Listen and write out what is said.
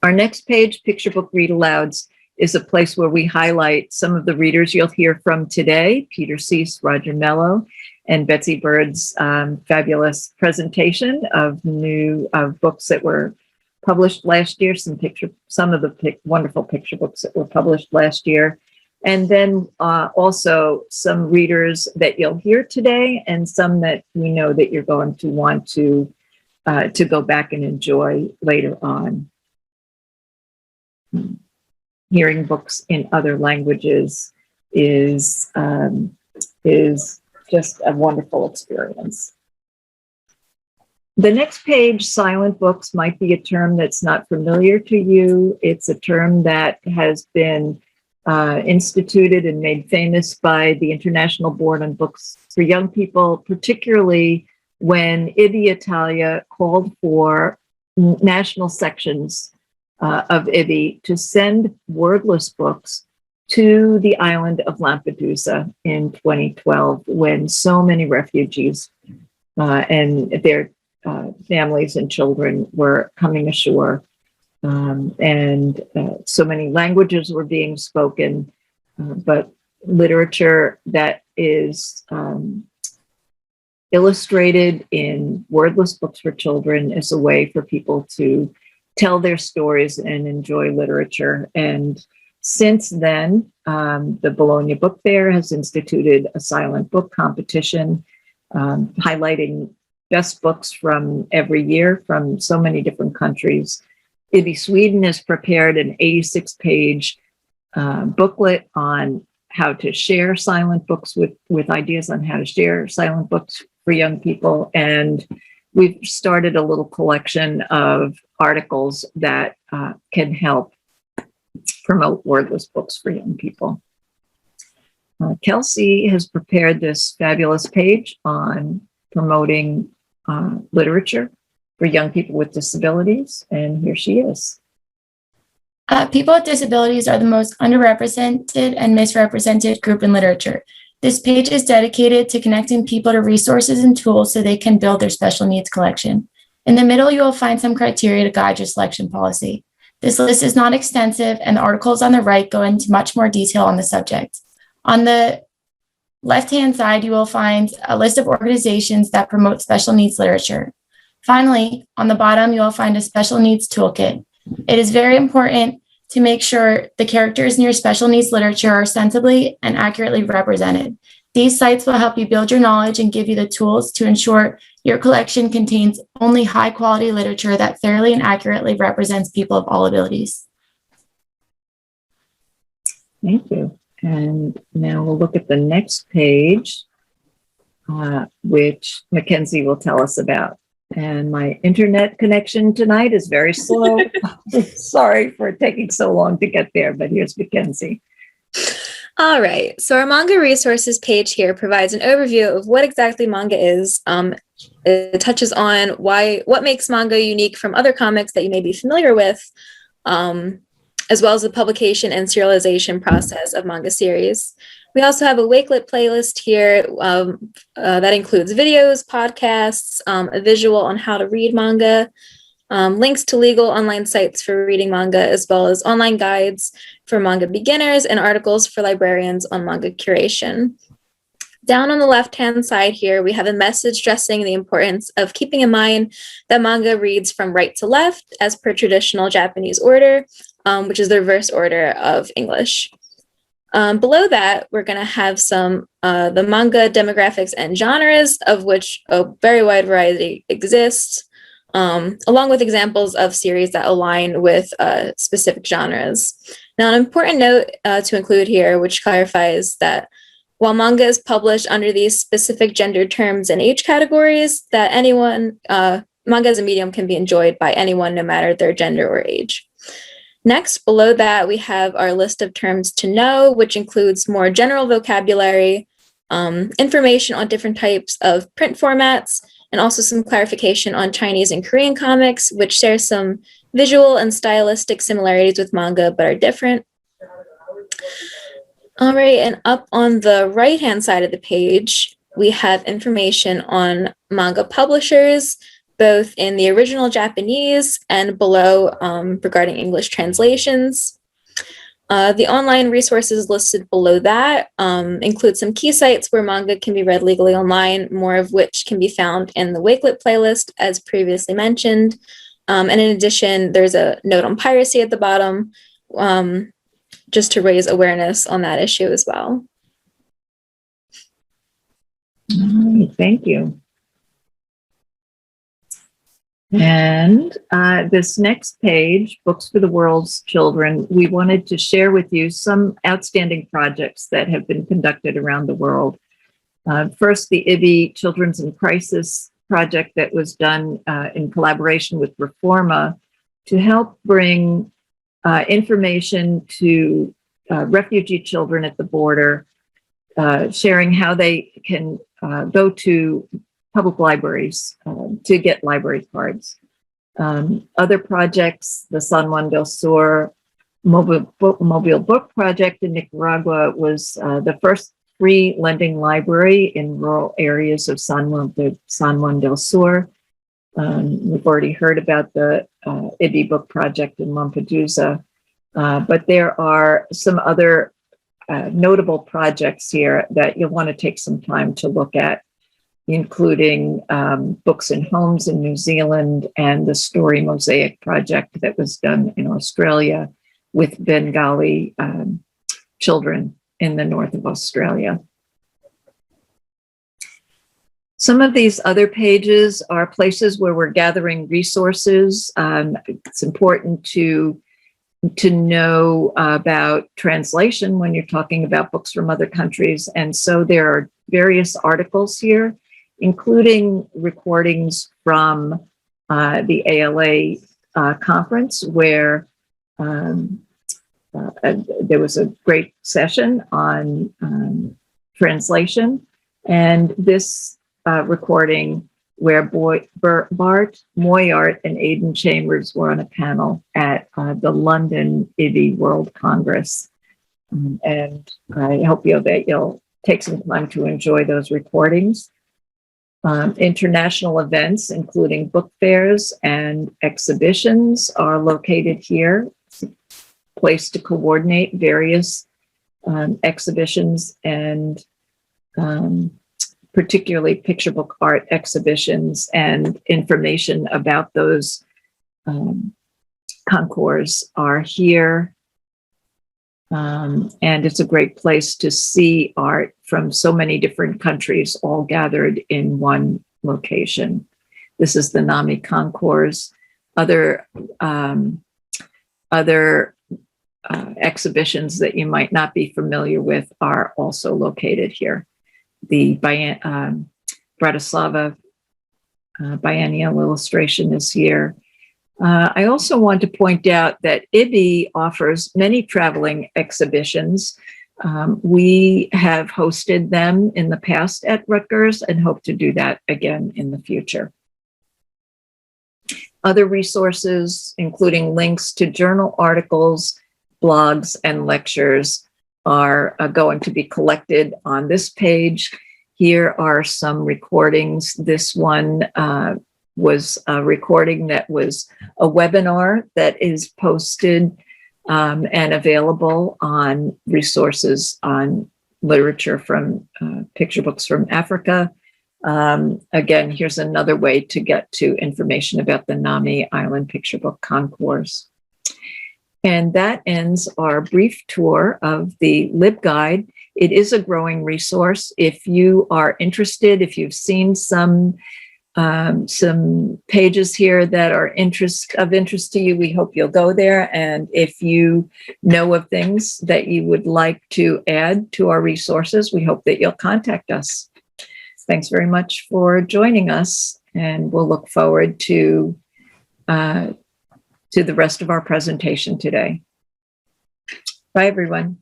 Our next page, Picture Book Read Alouds, is a place where we highlight some of the readers you'll hear from today: Peter Cease, Roger Mello, and Betsy Bird's fabulous presentation of books that were published last year, some of the wonderful picture books that were published last year. And then also some readers that you'll hear today, and some that we know that you're going to want to go back and enjoy later on. Hearing books in other languages is just a wonderful experience. The next page, silent books, might be a term that's not familiar to you. It's a term that has been instituted and made famous by the International Board on Books for Young People, particularly when IBI Italia called for national sections of IBI to send wordless books to the island of Lampedusa in 2012, when so many refugees and their families and children were coming ashore, and so many languages were being spoken, but literature that is illustrated in wordless books for children is a way for people to tell their stories and enjoy literature. And since then, the Bologna Book Fair has instituted a silent book competition, highlighting best books from every year from so many different countries. IBI Sweden has prepared an 86-page booklet on how to share silent books with ideas on how to share silent books for young people. And we've started a little collection of articles that can help promote wordless books for young people. Kelsey has prepared this fabulous page on promoting literature for young people with disabilities, and here she is. People with disabilities are the most underrepresented and misrepresented group in literature. This page is dedicated to connecting people to resources and tools so they can build their special needs collection. In the middle, you will find some criteria to guide your selection policy. This list is not extensive, and the articles on the right go into much more detail on the subject. On the left-hand side, you will find a list of organizations that promote special needs literature. Finally, on the bottom, you will find a special needs toolkit. It is very important to make sure the characters in your special needs literature are sensibly and accurately represented. These sites will help you build your knowledge and give you the tools to ensure your collection contains only high-quality literature that fairly and accurately represents people of all abilities. Thank you. And now we'll look at the next page, which Mackenzie will tell us about. And my internet connection tonight is very slow. Sorry for taking so long to get there, but here's Mackenzie. All right, so our manga resources page here provides an overview of what exactly manga is. It touches on what makes manga unique from other comics that you may be familiar with, as well as the publication and serialization process of manga series. We also have a Wakelet playlist here that includes videos, podcasts, a visual on how to read manga, links to legal online sites for reading manga, as well as online guides for manga beginners and articles for librarians on manga curation. Down on the left-hand side here, we have a message stressing the importance of keeping in mind that manga reads from right to left as per traditional Japanese order, which is the reverse order of English. Below that, we're going to have some the manga demographics and genres, of which a very wide variety exists, along with examples of series that align with specific genres. Now, an important note to include here, which clarifies that while manga is published under these specific gender terms and age categories, that manga as a medium can be enjoyed by anyone, no matter their gender or age. Next, below that, we have our list of terms to know, which includes more general vocabulary, information on different types of print formats, and also some clarification on Chinese and Korean comics, which share some visual and stylistic similarities with manga, but are different. All right, and up on the right-hand side of the page, we have information on manga publishers, both in the original Japanese and below regarding English translations. The online resources listed below that include some key sites where manga can be read legally online, more of which can be found in the Wakelet playlist, as previously mentioned. And in addition, there's a note on piracy at the bottom, just to raise awareness on that issue as well. Thank you. And this next page, Books for the World's Children, we wanted to share with you some outstanding projects that have been conducted around the world. First, the IBI Children's in Crisis project that was done in collaboration with Reforma to help bring information to refugee children at the border, sharing how they can go to public libraries to get library cards. Other projects, the San Juan del Sur mobile book project in Nicaragua was the first free lending library in rural areas of San Juan del Sur. We've already heard about the IBI book project in Lampedusa, but there are some other notable projects here that you'll want to take some time to look at, including Books in Homes in New Zealand and the Story Mosaic project that was done in Australia with Bengali children in the north of Australia. Some of these other pages are places where we're gathering resources. It's important to know about translation when you're talking about books from other countries. And so there are various articles here, including recordings from the ALA conference, where there was a great session on translation. And this recording where Bart Moyart and Aidan Chambers were on a panel at the London IBI World Congress. And I hope you'll take some time to enjoy those recordings. International events, including book fairs and exhibitions, are located here. It's a place to coordinate various exhibitions and particularly picture book art exhibitions, and information about those concours are here. And it's a great place to see art from so many different countries all gathered in one location. This is the NAMI concours. Other exhibitions that you might not be familiar with are also located here. The Bratislava biennial illustration is here. I also want to point out that IBI offers many traveling exhibitions. We have hosted them in the past at Rutgers and hope to do that again in the future. Other resources, including links to journal articles, blogs, and lectures, are going to be collected on this page. Here are some recordings. This one was a recording that was a webinar that is posted and available on resources on literature from picture books from Africa. Again, here's another way to get to information about the NAMI Island Picture Book Concours. And that ends our brief tour of the Libguide. It is a growing resource. If you are interested, if you've seen some pages here that are of interest to you, we hope you'll go there. And if you know of things that you would like to add to our resources, we hope that you'll contact us. Thanks very much for joining us, and we'll look forward to the rest of our presentation today. Bye, everyone.